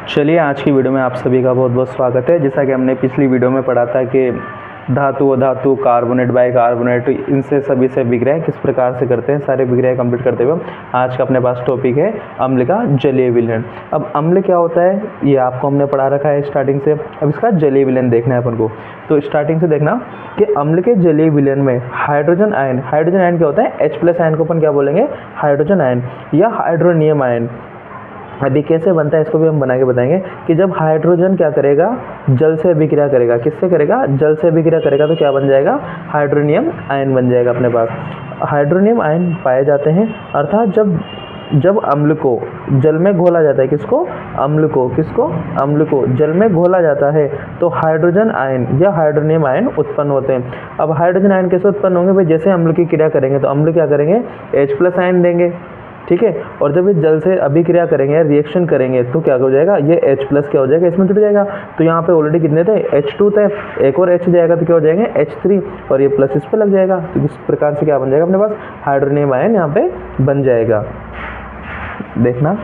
चलिए आज की वीडियो में आप सभी का बहुत बहुत स्वागत है। जैसा कि हमने पिछली वीडियो में पढ़ा था कि धातु अधातु कार्बोनेट बाइकार्बोनेट इनसे सभी से विग्रह किस प्रकार से करते हैं, सारे विग्रह कंप्लीट करते हुए आज का अपने पास टॉपिक है अम्ल का जलीय विलयन। अब अम्ल क्या होता है ये आपको हमने पढ़ा रखा है स्टार्टिंग से। अब इसका जलीय विलयन देखना है अपन को, तो स्टार्टिंग से देखना कि अम्ल के जलीय विलयन में हाइड्रोजन आयन क्या होता है, H+ आयन को अपन क्या बोलेंगे, हाइड्रोजन आयन या हाइड्रोनियम आयन। अभी कैसे बनता है इसको भी हम बना के बताएंगे कि जब हाइड्रोजन क्या करेगा, जल से अभिक्रिया करेगा। किससे करेगा, जल से अभिक्रिया करेगा तो क्या बन जाएगा, हाइड्रोनियम आयन बन जाएगा। अपने पास हाइड्रोनियम आयन पाए जाते हैं, अर्थात जब अम्ल को जल में घोला जाता है, किसको, अम्ल को, किसको, अम्ल को जल में घोला जाता है तो हाइड्रोजन आयन या हाइड्रोनियम आयन उत्पन्न होते हैं। अब हाइड्रोजन आयन कैसे उत्पन्न होंगे भाई, जैसे अम्ल की क्रिया करेंगे तो अम्ल क्या करेंगे, H+ आयन देंगे, ठीक है। और जब ये जल से अभिक्रिया करेंगे, रिएक्शन करेंगे तो क्या हो जाएगा, ये H+ क्या हो जाएगा, इसमें जुड़ जाएगा। तो यहाँ पे ऑलरेडी कितने थे, H2 थे, एक और H जाएगा तो क्या हो जाएंगे H3 और ये प्लस इस पे लग जाएगा। तो इस प्रकार से क्या बन जाएगा अपने पास, हाइड्रोनियम आयन यहाँ पे बन जाएगा। देखना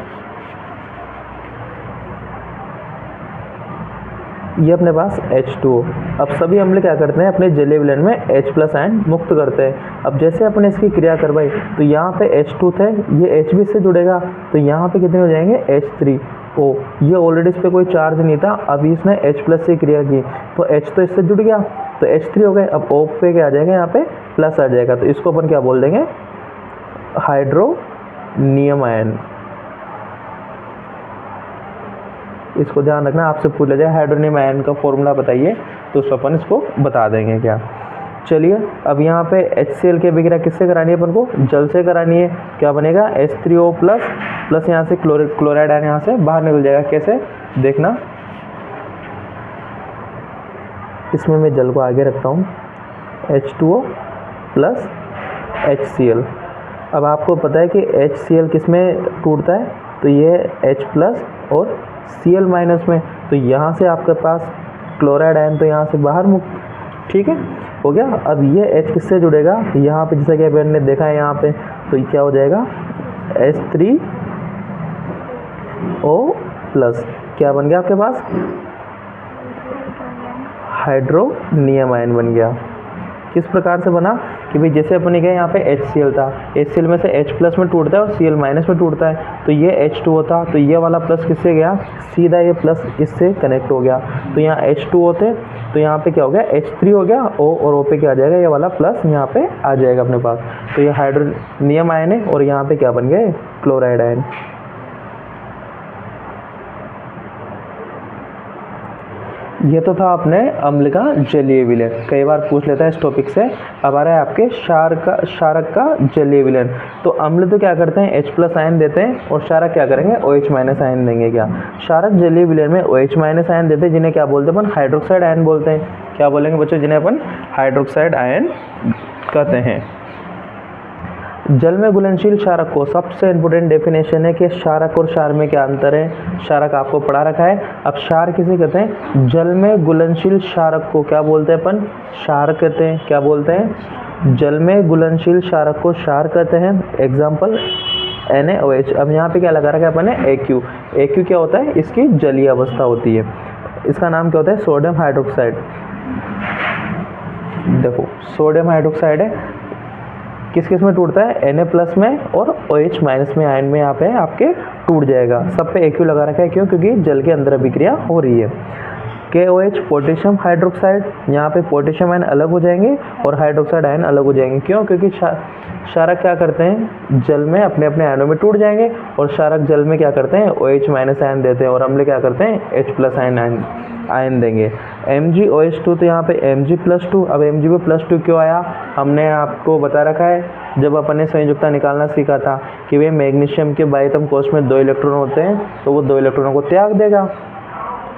ये अपने पास H2O। अब सभी अम्ल क्या करते हैं, अपने जलीय विलयन में H+ आयन मुक्त करते हैं। अब जैसे अपने इसकी क्रिया करवाई तो यहाँ पे H2 थे, ये H भी इससे जुड़ेगा तो यहाँ पे कितने हो जाएंगे H3O। ये ऑलरेडी इस पर कोई चार्ज नहीं था, अभी इसने H+ से क्रिया की तो H तो इससे जुड़ गया तो H3 हो गए। अब O पे क्या आ जाएगा, यहाँ पे प्लस आ जाएगा तो इसको अपन क्या बोल देंगे, हाइड्रोनियम आयन। इसको ध्यान रखना, आपसे पूछा जाए हाइड्रोनियम आयन का फॉर्मूला बताइए तो उस अपन इसको बता देंगे क्या। चलिए अब यहाँ पे HCl के अभिक्रिया किससे करानी है अपन को, जल से करानी है। क्या बनेगा H3O प्लस यहाँ से क्लोराइड आयन यहाँ से बाहर निकल जाएगा। कैसे देखना, इसमें मैं जल को आगे रखता हूँ, H2O प्लस HCl। अब आपको पता है कि HCl किस में टूटता है, तो ये H+ और Cl- में, तो यहाँ से आपके पास क्लोराइड आयन तो यहाँ से बाहर मुक्त, ठीक है हो गया। अब ये H किससे जुड़ेगा, यहाँ पे जैसा कि अभी हमने देखा है यहाँ पे, तो क्या हो जाएगा H3O+, क्या बन गया आपके पास, हाइड्रोनियम आयन बन गया। किस प्रकार से बना कि भाई जैसे अपने क्या यहाँ पे HCl था, HCl में से H+ में टूटता है और Cl- में टूटता है, तो ये H2O था तो ये वाला प्लस किससे गया, सीधा ये प्लस इससे कनेक्ट हो गया। तो यहाँ H2O थे तो यहाँ पे क्या हो गया H3 हो गया, O और O पे क्या आ जाएगा, ये वाला प्लस यहाँ पे आ जाएगा अपने पास। तो ये हाइड्रोनियम आयन है और यहाँ पे क्या बन गए, क्लोराइड आयन। ये तो था अपने अम्ल का जलीय विलयन, कई बार पूछ लेता है इस टॉपिक से। अब आ रहा है आपके क्षारक का जलीय विलयन। तो अम्ल तो क्या करते हैं, H+ आयन देते हैं और क्षारक क्या करेंगे, OH- आयन देंगे। क्या क्षारक जलीय विलयन में OH- आयन देते हैं, जिन्हें क्या बोलते हैं अपन, हाइड्रोक्साइड आयन बोलते हैं। क्या बोलेंगे बच्चों, जिन्हें अपन हाइड्रोक्साइड आयन कहते हैं। जल में घुलनशील क्षारक को, सबसे इंपॉर्टेंट डेफिनेशन है कि क्षारक और क्षार में क्या अंतर है। क्षारक आपको पढ़ा रखा है। अब क्षार किसे कहते हैं, जल में घुलनशील क्षारक को क्या बोलते हैं अपन, क्षार कहते हैं। क्या बोलते हैं, जल में घुलनशील क्षारक को क्षार कहते हैं। Example NaOH। अब यहाँ पे क्या लगा रखा है अपन ने, AQ क्या होता है, इसकी जलीय अवस्था होती है। इसका नाम क्या होता है, सोडियम हाइड्रोक्साइड। देखो सोडियम हाइड्रोक्साइड है, किस किस में टूटता है, Na+ में और OH- में आयन में यहाँ पे आपके टूट जाएगा। सब पे AQ लगा रखा है, क्यों, क्योंकि जल के अंदर अभिक्रिया हो रही है। KOH पोटेशियम हाइड्रोक्साइड, यहाँ पे पोटेशियम आयन अलग हो जाएंगे और हाइड्रोक्साइड आयन अलग हो जाएंगे। क्यों, क्योंकि क्षारक क्या करते हैं, जल में अपने अपने आयनों में टूट जाएंगे और क्षारक जल में क्या करते हैं, OH- आयन देते हैं और अम्ल क्या करते हैं, H+ आयन देंगे। MgOH2 तो यहाँ पे Mg+2। अब Mg पे +2 क्यों आया, हमने आपको बता रखा है जब अपन ने संयुक्ता निकालना सीखा था कि वे मैग्नीशियम के बाह्यतम कोश में 2 इलेक्ट्रॉन होते हैं तो वो 2 इलेक्ट्रॉनों को त्याग देगा,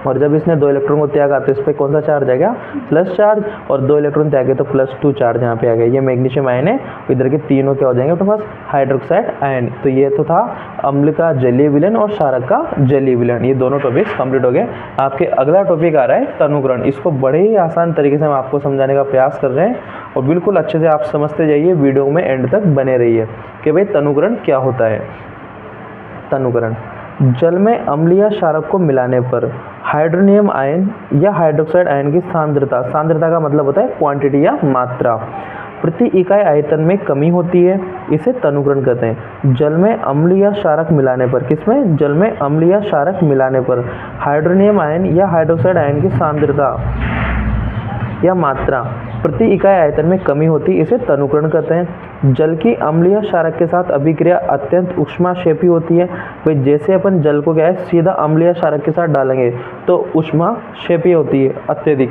और जब इसने 2 इलेक्ट्रॉन को त्यागा तो इस पर कौन सा चार्ज आ गया, प्लस चार्ज, और 2 इलेक्ट्रॉन त्यागे तो +2 चार्ज यहाँ पे आ गया। ये मैग्नीशियम आयन है, इधर के तीनों क्या हो जाएंगे अपने पास, हाइड्रोक्साइड आयन। तो ये तो था अम्ल का जलीय विलयन और क्षारक का जलीय विलयन। ये दोनों टॉपिक्स कंप्लीट हो गए। आपके अगला टॉपिक आ रहा है तनुकरण। इसको बड़े ही आसान तरीके से हम आपको समझाने का प्रयास कर रहे हैं और बिल्कुल अच्छे से आप समझते जाइए, वीडियो में एंड तक बने रहिए कि भाई तनुकरण क्या होता है। तनुकरण जल में अम्लीय क्षारक को मिलाने पर हाइड्रोनियम आयन या हाइड्रोक्साइड आयन की सांद्रता, सांद्रता का मतलब होता है क्वांटिटी या मात्रा, प्रति इकाई आयतन में कमी होती है, इसे तनुकरण कहते हैं। जल में अम्लीय क्षारक मिलाने पर, किसमें? जल में अम्लीय क्षारक मिलाने पर हाइड्रोनियम आयन या हाइड्रोक्साइड आयन की सांद्रता या मात्रा प्रति इकाई आयतन में कमी होती है, इसे तनुकरण कहते हैं। जल की अम्लीय क्षारक के साथ अभिक्रिया अत्यंत ऊष्माक्षेपी होती है। भाई जैसे अपन जल को क्या है सीधा अम्लीय क्षारक के साथ डालेंगे तो ऊष्माक्षेपी होती है, अत्यधिक,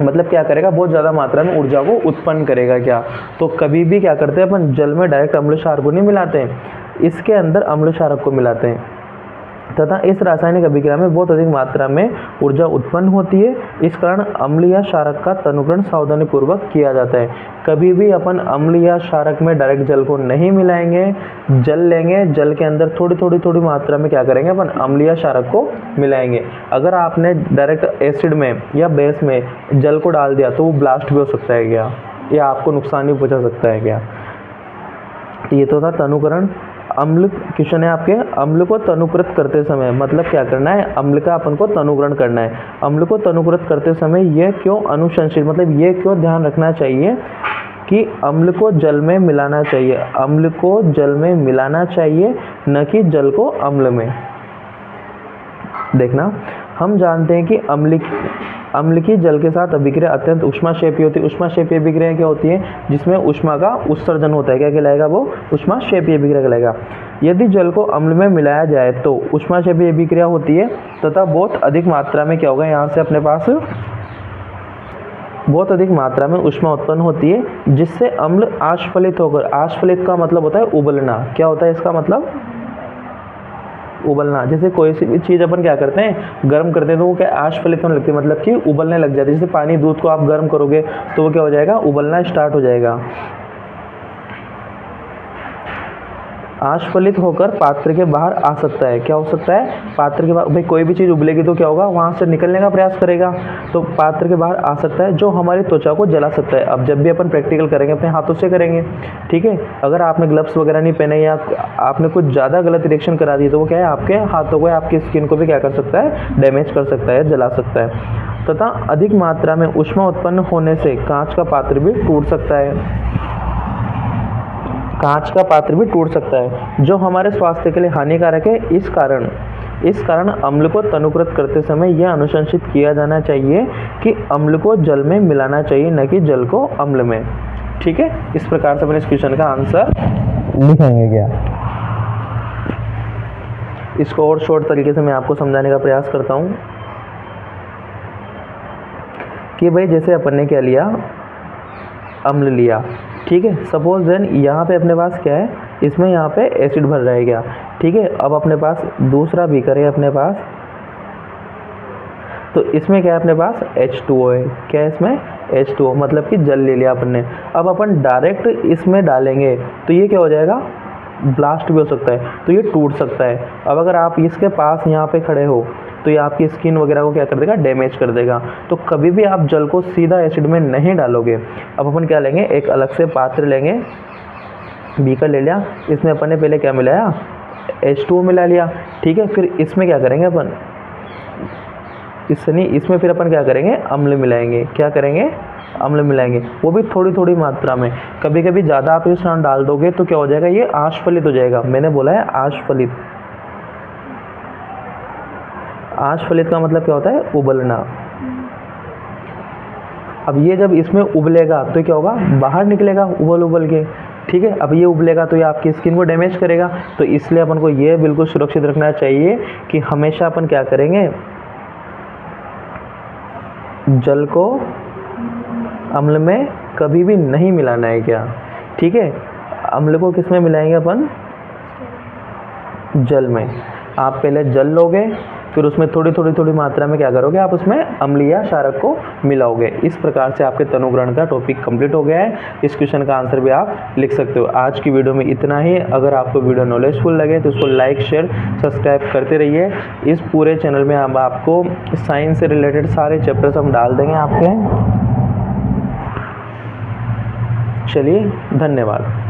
मतलब क्या करेगा, बहुत ज़्यादा मात्रा में ऊर्जा को उत्पन्न करेगा। क्या तो कभी भी क्या करते हैं अपन जल में डायरेक्ट अम्ल क्षारक को नहीं मिलाते हैं, इसके अंदर अम्ल क्षारक को मिलाते हैं तथा इस रासायनिक अभिक्रिया में बहुत अधिक मात्रा में ऊर्जा उत्पन्न होती है। इस कारण अम्लीय क्षारक का तनुकरण सावधानीपूर्वक किया जाता है। कभी भी अपन अम्लीय क्षारक में डायरेक्ट जल को नहीं मिलाएंगे, जल लेंगे, जल के अंदर थोड़ी मात्रा में क्या करेंगे अपन अम्लीय क्षारक को मिलाएंगे। अगर आपने डायरेक्ट एसिड में या बेस में जल को डाल दिया तो वो ब्लास्ट भी हो सकता है क्या, या आपको नुकसान भी पहुंचा सकता है क्या। ये तो था तनुकरण। अम्ल क्वेश्चन है आपके, अम्ल को तनुकृत करते समय मतलब क्या करना है, अम्ल का अपन को तनुकरण करना है। अम्ल को तनुकृत करते समय यह क्यों अनुशंसित, मतलब ये क्यों ध्यान रखना चाहिए कि अम्ल को जल में मिलाना चाहिए, अम्ल को जल में मिलाना चाहिए, न कि जल को अम्ल में। देखना, हम जानते हैं कि अम्ल की जल के साथ अभिक्रिया अत्यंत ऊष्माक्षेपी होती है। ऊष्माक्षेपी अभिक्रिया क्या होती है, जिसमें ऊष्मा का उत्सर्जन होता है, क्या कहलाएगा वो, ऊष्माक्षेपी अभिक्रिया कहलाएगा। यदि जल को अम्ल में मिलाया जाए तो ऊष्माक्षेपी अभिक्रिया होती है तथा बहुत अधिक मात्रा में क्या होगा, यहाँ से अपने पास बहुत अधिक मात्रा में ऊष्मा उत्पन्न होती है, जिससे अम्ल आश्फलित होकर, आश्फलित का मतलब होता है उबलना, क्या होता है इसका मतलब, उबलना। जैसे कोई सी भी चीज़ अपन क्या करते हैं गर्म करते हैं तो वो क्या आश्फलित होने लगती है, मतलब कि उबलने लग जाती है। जैसे पानी, दूध को आप गर्म करोगे तो वो क्या हो जाएगा, उबलना स्टार्ट हो जाएगा। आश्फलित होकर पात्र के बाहर आ सकता है, क्या हो सकता है, पात्र के बाहर। भाई कोई भी चीज़ उबलेगी तो क्या होगा, वहाँ से निकलने का प्रयास करेगा, तो पात्र के बाहर आ सकता है, जो हमारी त्वचा को जला सकता है। अब जब भी अपन प्रैक्टिकल करेंगे अपने हाथों से करेंगे, ठीक है। अगर आपने ग्लव्स वगैरह नहीं पहने या आपने कुछ ज़्यादा गलत रिएक्शन करा दी तो वो क्या है, आपके हाथों को, आपकी स्किन को भी क्या कर सकता है, डैमेज कर सकता है, जला सकता है। तथा अधिक मात्रा में ऊष्मा उत्पन्न होने से कांच का पात्र भी टूट सकता है, कांच का पात्र भी टूट सकता है, जो हमारे स्वास्थ्य के लिए हानिकारक है। इस कारण अम्ल को तनुकृत करते समय यह अनुशंसित किया जाना चाहिए कि अम्ल को जल में मिलाना चाहिए, न कि जल को अम्ल में। ठीक है, इस प्रकार से अपन इस क्वेश्चन का आंसर लिखेंगे। क्या इसको और शॉर्ट तरीके से मैं आपको समझाने का प्रयास करता हूँ कि भाई जैसे अपन ने क्या लिया, अम्ल लिया, ठीक है। सपोज देन यहाँ पे अपने पास क्या है, इसमें यहाँ पे एसिड भर रहा है क्या, ठीक है। अब अपने पास दूसरा बीकर है अपने पास, तो इसमें क्या है अपने पास H2O है, क्या है इसमें H2O, मतलब कि जल ले लिया अपन ने। अब अपन डायरेक्ट इसमें डालेंगे तो ये क्या हो जाएगा, ब्लास्ट भी हो सकता है, तो ये टूट सकता है। अब अगर आप इसके पास यहाँ पे खड़े हो तो ये आपकी स्किन वगैरह को क्या कर देगा, डैमेज कर देगा। तो कभी भी आप जल को सीधा एसिड में नहीं डालोगे। अब अपन क्या लेंगे, एक अलग से पात्र लेंगे, बीकर ले लिया, इसमें अपन ने पहले क्या मिलाया, H2O मिला लिया, ठीक है। फिर इसमें क्या करेंगे अपन, इसमें फिर अपन क्या करेंगे, अम्ल मिलाएंगे, क्या करेंगे, अम्ल मिलाएंगे, वो भी थोड़ी मात्रा में। कभी कभी ज़्यादा आप इस डाल दोगे तो क्या हो जाएगा, ये आश्फलित हो जाएगा। मैंने बोला है आश्फलित, आश्फलित का मतलब क्या होता है, उबलना। अब ये जब इसमें उबलेगा तो क्या होगा, बाहर निकलेगा उबल के, ठीक है। अब ये उबलेगा तो ये आपकी स्किन को डैमेज करेगा, तो इसलिए अपन को ये बिल्कुल सुरक्षित रखना चाहिए कि हमेशा अपन क्या करेंगे, जल को अम्ल में कभी भी नहीं मिलाना है, क्या, ठीक है। अम्ल को किस में मिलाएंगे अपन, जल में। आप पहले जल लोगे, फिर उसमें थोड़ी मात्रा में क्या करोगे, आप उसमें अम्लीय क्षारक को मिलाओगे। इस प्रकार से आपके तनुकरण का टॉपिक कंप्लीट हो गया है। इस क्वेश्चन का आंसर भी आप लिख सकते हो। आज की वीडियो में इतना ही। अगर आपको वीडियो नॉलेजफुल लगे तो उसको लाइक, शेयर, सब्सक्राइब करते रहिए। इस पूरे चैनल में हम आपको साइंस से रिलेटेड सारे चैप्टर्स हम डाल देंगे आपके। चलिए, धन्यवाद।